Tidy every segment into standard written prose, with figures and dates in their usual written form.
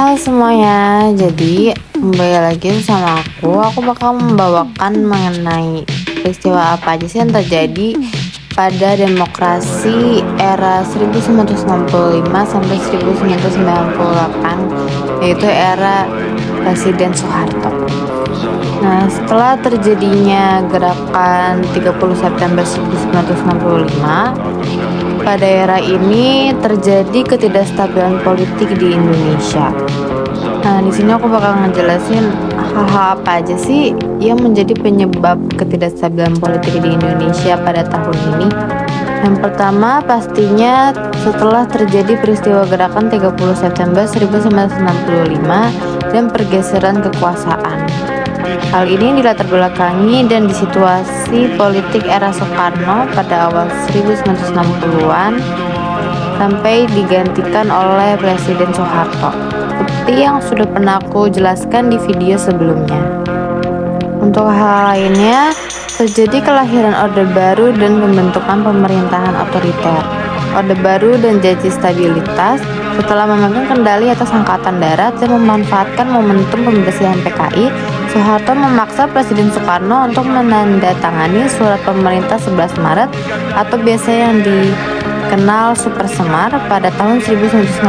Halo semuanya, jadi kembali lagi sama aku bakal membawakan mengenai peristiwa apa aja sih yang terjadi pada demokrasi era 1965 sampai 1998, yaitu era Presiden Soeharto. Nah, setelah terjadinya gerakan 30 September 1965, pada era ini terjadi ketidakstabilan politik di Indonesia. Nah, di sini aku bakal ngejelasin hal-hal apa aja sih yang menjadi penyebab ketidakstabilan politik di Indonesia pada tahun ini. Yang pertama pastinya setelah terjadi peristiwa gerakan 30 September 1965 dan pergeseran kekuasaan. Hal ini dilatar belakangi dan di situasi politik era Soekarno pada awal 1960-an sampai digantikan oleh Presiden Soeharto, seperti yang sudah pernah aku jelaskan di video sebelumnya. Untuk hal lainnya, terjadi kelahiran Orde Baru dan pembentukan pemerintahan otoriter. Orde Baru dan janji stabilitas setelah memegang kendali atas Angkatan Darat dan memanfaatkan momentum pembersihan PKI, Soeharto memaksa Presiden Soekarno untuk menandatangani surat pemerintah 11 Maret atau biasa yang dikenal Super Semar pada tahun 1966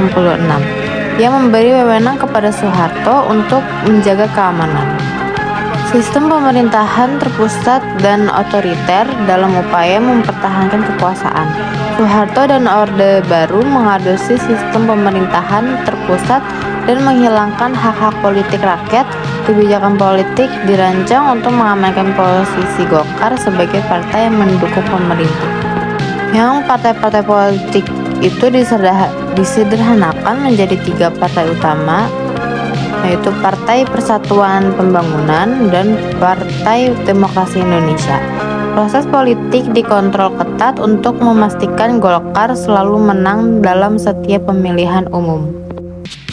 yang memberi wewenang kepada Soeharto untuk menjaga keamanan. Sistem pemerintahan terpusat dan otoriter dalam upaya mempertahankan kekuasaan. Soeharto dan Orde Baru mengadopsi sistem pemerintahan terpusat dan menghilangkan hak-hak politik rakyat. Kebijakan politik dirancang untuk mengamankan posisi Golkar sebagai partai yang mendukung pemerintah. Yang partai-partai politik itu disederhanakan menjadi 3 partai utama, yaitu Partai Persatuan Pembangunan dan Partai Demokrasi Indonesia. Proses politik dikontrol ketat untuk memastikan Golkar selalu menang dalam setiap pemilihan umum.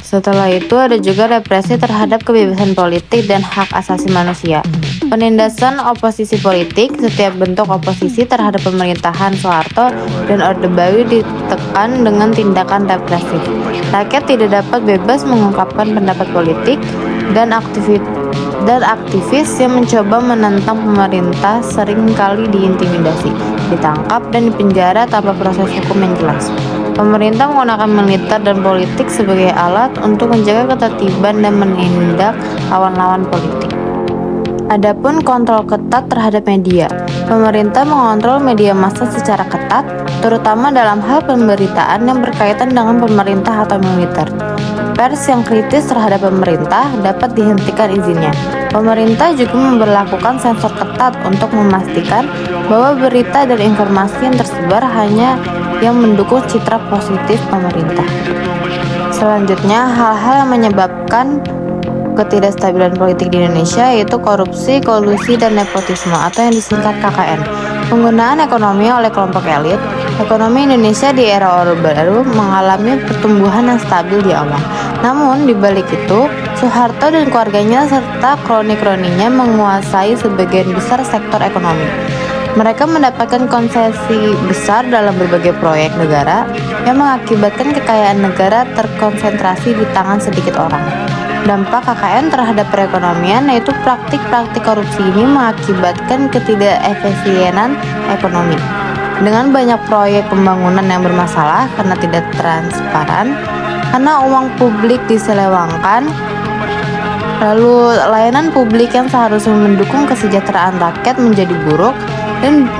Setelah itu ada juga represi terhadap kebebasan politik dan hak asasi manusia. Penindasan oposisi politik, setiap bentuk oposisi terhadap pemerintahan Soeharto dan Orde Baru ditekan dengan tindakan represif. Rakyat tidak dapat bebas mengungkapkan pendapat politik dan aktivis yang mencoba menentang pemerintah seringkali diintimidasi, ditangkap dan dipenjara tanpa proses hukum yang jelas. Pemerintah menggunakan militer dan politik sebagai alat untuk menjaga ketertiban dan menindak lawan-lawan politik. Adapun kontrol ketat terhadap media. Pemerintah mengontrol media massa secara ketat, terutama dalam hal pemberitaan yang berkaitan dengan pemerintah atau militer. Pers yang kritis terhadap pemerintah dapat dihentikan izinnya. Pemerintah juga memberlakukan sensor ketat untuk memastikan bahwa berita dan informasi yang tersebar hanya yang mendukung citra positif pemerintah. Selanjutnya, hal-hal yang menyebabkan ketidakstabilan politik di Indonesia yaitu korupsi, kolusi, dan nepotisme atau yang disingkat KKN. Penggunaan ekonomi oleh kelompok elit. Ekonomi Indonesia di era Orde Baru mengalami pertumbuhan yang stabil di awal. Namun di balik itu, Soeharto dan keluarganya serta kroni-kroninya menguasai sebagian besar sektor ekonomi. Mereka mendapatkan konsesi besar dalam berbagai proyek negara yang mengakibatkan kekayaan negara terkonsentrasi di tangan sedikit orang. Dampak KKN terhadap perekonomian yaitu praktik-praktik korupsi ini mengakibatkan ketidakefisienan ekonomi. Dengan banyak proyek pembangunan yang bermasalah karena tidak transparan, karena uang publik diselewengkan, lalu layanan publik yang seharusnya mendukung kesejahteraan rakyat menjadi buruk,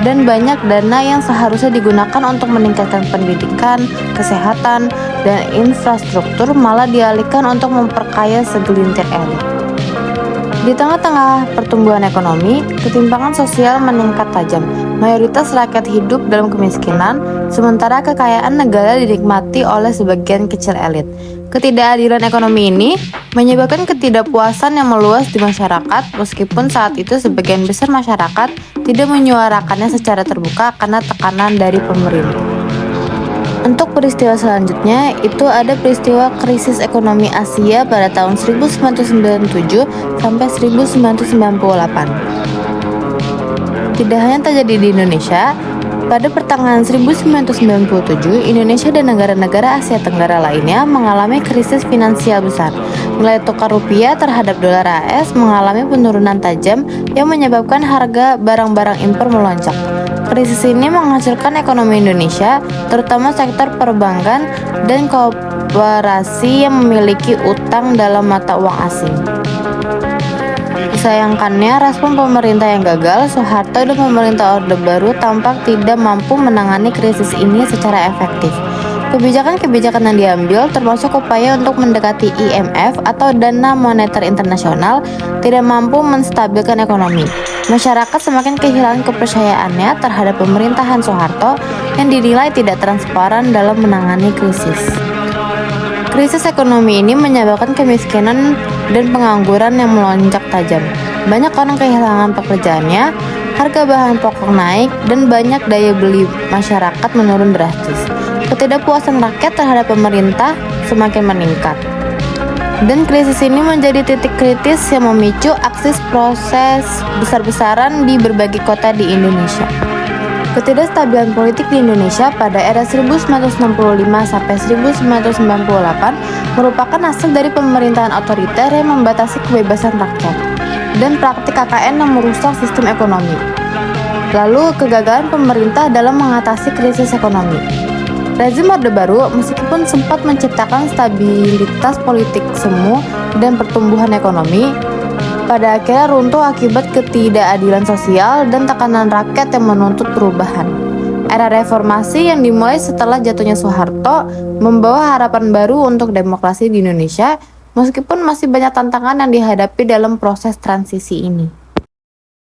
dan banyak dana yang seharusnya digunakan untuk meningkatkan pendidikan, kesehatan, dan infrastruktur malah dialihkan untuk memperkaya segelintir elit. Di tengah-tengah pertumbuhan ekonomi, ketimpangan sosial meningkat tajam. Mayoritas rakyat hidup dalam kemiskinan, sementara kekayaan negara dinikmati oleh sebagian kecil elit. Ketidakadilan ekonomi ini menyebabkan ketidakpuasan yang meluas di masyarakat, meskipun saat itu sebagian besar masyarakat tidak menyuarakannya secara terbuka karena tekanan dari pemerintah. Untuk peristiwa selanjutnya, itu ada peristiwa krisis ekonomi Asia pada tahun 1997 sampai 1998. Tidak hanya terjadi di Indonesia, Pada pertengahan 1997, Indonesia dan negara-negara Asia Tenggara lainnya mengalami krisis finansial besar. Nilai tukar rupiah terhadap dolar AS mengalami penurunan tajam yang menyebabkan harga barang-barang impor melonjak. Krisis ini menghancurkan ekonomi Indonesia, terutama sektor perbankan dan koperasi yang memiliki utang dalam mata uang asing. Disayangkannya, respon pemerintah yang gagal, Soeharto dan pemerintah Orde Baru tampak tidak mampu menangani krisis ini secara efektif. Kebijakan-kebijakan yang diambil, termasuk upaya untuk mendekati IMF atau Dana Moneter Internasional, tidak mampu menstabilkan ekonomi. Masyarakat semakin kehilangan kepercayaannya terhadap pemerintahan Soeharto yang dinilai tidak transparan dalam menangani krisis. Krisis ekonomi ini menyebabkan kemiskinan dan pengangguran yang melonjak tajam. Banyak orang kehilangan pekerjaannya, harga bahan pokok naik, dan banyak daya beli masyarakat menurun drastis. Ketidakpuasan rakyat terhadap pemerintah semakin meningkat. Dan krisis ini menjadi titik kritis yang memicu aksi proses besar-besaran di berbagai kota di Indonesia. Ketidakstabilan politik di Indonesia pada era 1965 sampai 1998 merupakan hasil dari pemerintahan otoriter yang membatasi kebebasan rakyat dan praktik KKN yang merusak sistem ekonomi. Lalu, kegagalan pemerintah dalam mengatasi krisis ekonomi. Rezim Orde Baru meskipun sempat menciptakan stabilitas politik semu dan pertumbuhan ekonomi, pada akhirnya runtuh akibat ketidakadilan sosial dan tekanan rakyat yang menuntut perubahan. Era reformasi yang dimulai setelah jatuhnya Soeharto membawa harapan baru untuk demokrasi di Indonesia, meskipun masih banyak tantangan yang dihadapi dalam proses transisi ini.